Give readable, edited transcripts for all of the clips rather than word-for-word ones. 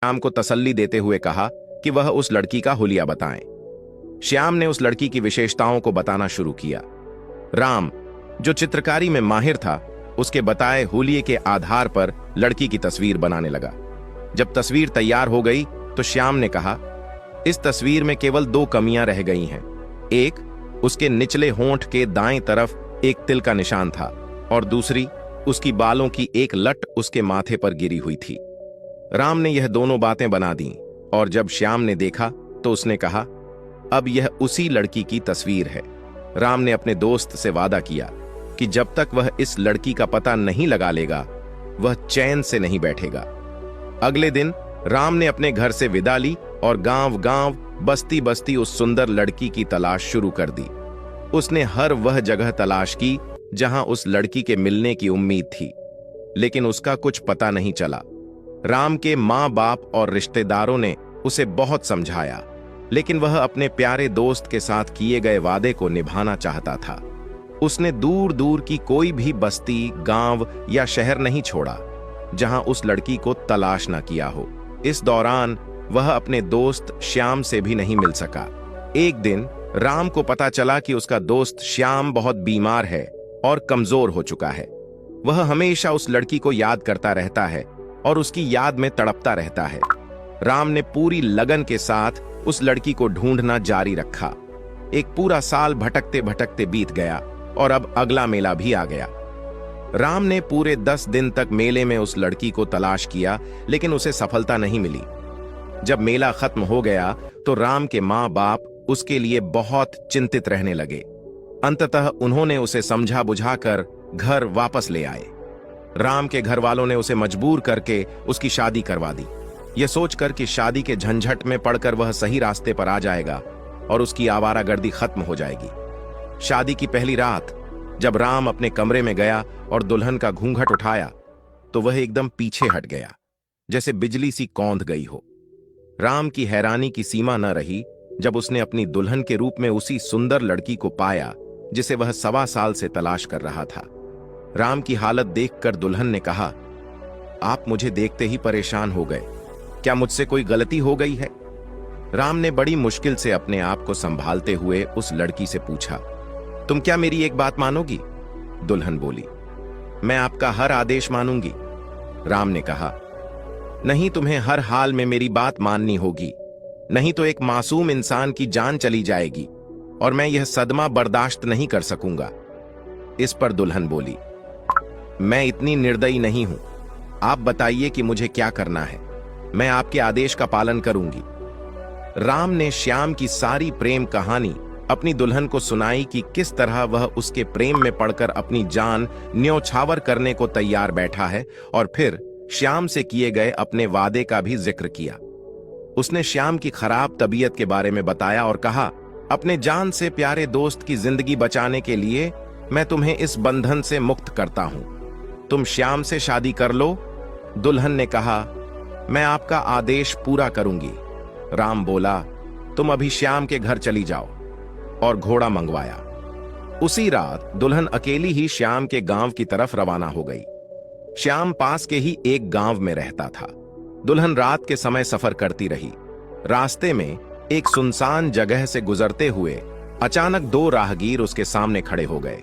श्याम को तसल्ली देते हुए कहा कि वह उस लड़की का हुलिया बताएं। श्याम ने उस लड़की की विशेषताओं को बताना शुरू किया। राम, जो चित्रकारी में माहिर था, उसके बताए हुलिये के आधार पर लड़की की तस्वीर बनाने लगा। जब तस्वीर तैयार हो गई तो श्याम ने कहा, इस तस्वीर में केवल 2 कमियां रह गई हैं। एक, उसके निचले होंठ के दाएं तरफ एक तिल का निशान था और दूसरी, उसकी बालों की एक लट उसके माथे पर गिरी हुई थी। राम ने यह दोनों बातें बना दी और जब श्याम ने देखा तो उसने कहा, अब यह उसी लड़की की तस्वीर है। राम ने अपने दोस्त से वादा किया कि जब तक वह इस लड़की का पता नहीं लगा लेगा, वह चैन से नहीं बैठेगा। अगले दिन राम ने अपने घर से विदा ली और गांव-गांव, बस्ती-बस्ती उस सुंदर लड़की की तलाश शुरू कर दी। उसने हर वह जगह तलाश की जहां उस लड़की के मिलने की उम्मीद थी, लेकिन उसका कुछ पता नहीं चला। राम के माँ बाप और रिश्तेदारों ने उसे बहुत समझाया, लेकिन वह अपने प्यारे दोस्त के साथ किए गए वादे को निभाना चाहता था। उसने दूर दूर की कोई भी बस्ती, गांव या शहर नहीं छोड़ा जहां उस लड़की को तलाश न किया हो। इस दौरान वह अपने दोस्त श्याम से भी नहीं मिल सका। एक दिन राम को पता चला कि उसका दोस्त श्याम बहुत बीमार है और कमजोर हो चुका है। वह हमेशा उस लड़की को याद करता रहता है और उसकी याद में तड़पता रहता है। राम ने पूरी लगन के साथ उस लड़की को ढूंढना जारी रखा। एक पूरा साल भटकते भटकते बीत गया और अब अगला मेला भी आ गया। राम ने पूरे 10 दिन तक मेले में उस लड़की को तलाश किया, लेकिन उसे सफलता नहीं मिली। जब मेला खत्म हो गया तो राम के माँ बाप उसके लिए बहुत चिंतित रहने लगे। अंततः उन्होंने उसे समझा बुझाकर घर वापस ले आए। राम के घर वालों ने उसे मजबूर करके उसकी शादी करवा दी, यह सोचकर कि शादी के झंझट में पड़कर वह सही रास्ते पर आ जाएगा और उसकी आवारागर्दी खत्म हो जाएगी। शादी की पहली रात जब राम अपने कमरे में गया और दुल्हन का घूंघट उठाया तो वह एकदम पीछे हट गया, जैसे बिजली सी कौंध गई हो। राम की हैरानी की सीमा न रही जब उसने अपनी दुल्हन के रूप में उसी सुंदर लड़की को पाया जिसे वह 1.25 साल से तलाश कर रहा था। राम की हालत देखकर दुल्हन ने कहा, आप मुझे देखते ही परेशान हो गए, क्या मुझसे कोई गलती हो गई है? राम ने बड़ी मुश्किल से अपने आप को संभालते हुए उस लड़की से पूछा, तुम क्या मेरी एक बात मानोगी? दुल्हन बोली, मैं आपका हर आदेश मानूंगी। राम ने कहा, नहीं, तुम्हें हर हाल में मेरी बात माननी होगी, नहीं तो एक मासूम इंसान की जान चली जाएगी और मैं यह सदमा बर्दाश्त नहीं कर सकूंगा। इस पर दुल्हन बोली, मैं इतनी निर्दयी नहीं हूं, आप बताइए कि मुझे क्या करना है, मैं आपके आदेश का पालन करूंगी। राम ने श्याम की सारी प्रेम कहानी अपनी दुल्हन को सुनाई कि किस तरह वह उसके प्रेम में पड़कर अपनी जान न्योछावर करने को तैयार बैठा है, और फिर श्याम से किए गए अपने वादे का भी जिक्र किया। उसने श्याम की खराब तबीयत के बारे में बताया और कहा, अपने जान से प्यारे दोस्त की जिंदगी बचाने के लिए मैं तुम्हें इस बंधन से मुक्त करता हूं, तुम श्याम से शादी कर लो। दुल्हन ने कहा, मैं आपका आदेश पूरा करूंगी। राम बोला, तुम अभी श्याम के घर चली जाओ, और घोड़ा मंगवाया। उसी रात दुल्हन अकेली ही श्याम के गांव की तरफ रवाना हो गई। श्याम पास के ही एक गांव में रहता था। दुल्हन रात के समय सफर करती रही। रास्ते में एक सुनसान जगह से गुजरते हुए अचानक 2 राहगीर उसके सामने खड़े हो गए।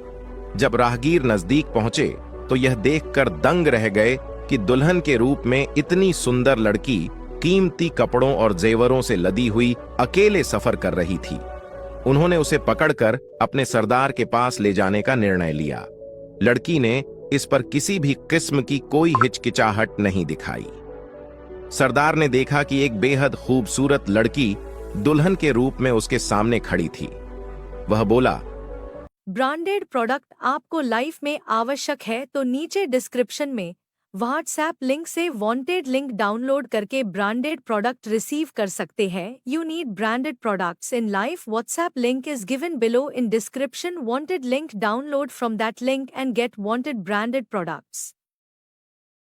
जब राहगीर नजदीक पहुंचे तो यह देखकर दंग रह गए कि दुल्हन के रूप में इतनी सुंदर लड़की कीमती कपड़ों और जेवरों से लदी हुई अकेले सफर कर रही थी। उन्होंने उसे पकड़कर अपने सरदार के पास ले जाने का निर्णय लिया। लड़की ने इस पर किसी भी किस्म की कोई हिचकिचाहट नहीं दिखाई। सरदार ने देखा कि एक बेहद खूबसूरत लड़की दुल्हन के रूप में उसके सामने खड़ी थी। वह बोला, ब्रांडेड प्रोडक्ट आपको लाइफ में आवश्यक है तो नीचे डिस्क्रिप्शन में व्हाट्सएप लिंक से वांटेड लिंक डाउनलोड करके ब्रांडेड प्रोडक्ट रिसीव कर सकते हैं। You need branded products in life, WhatsApp link is given below in description, wanted link download from that link and get wanted branded products.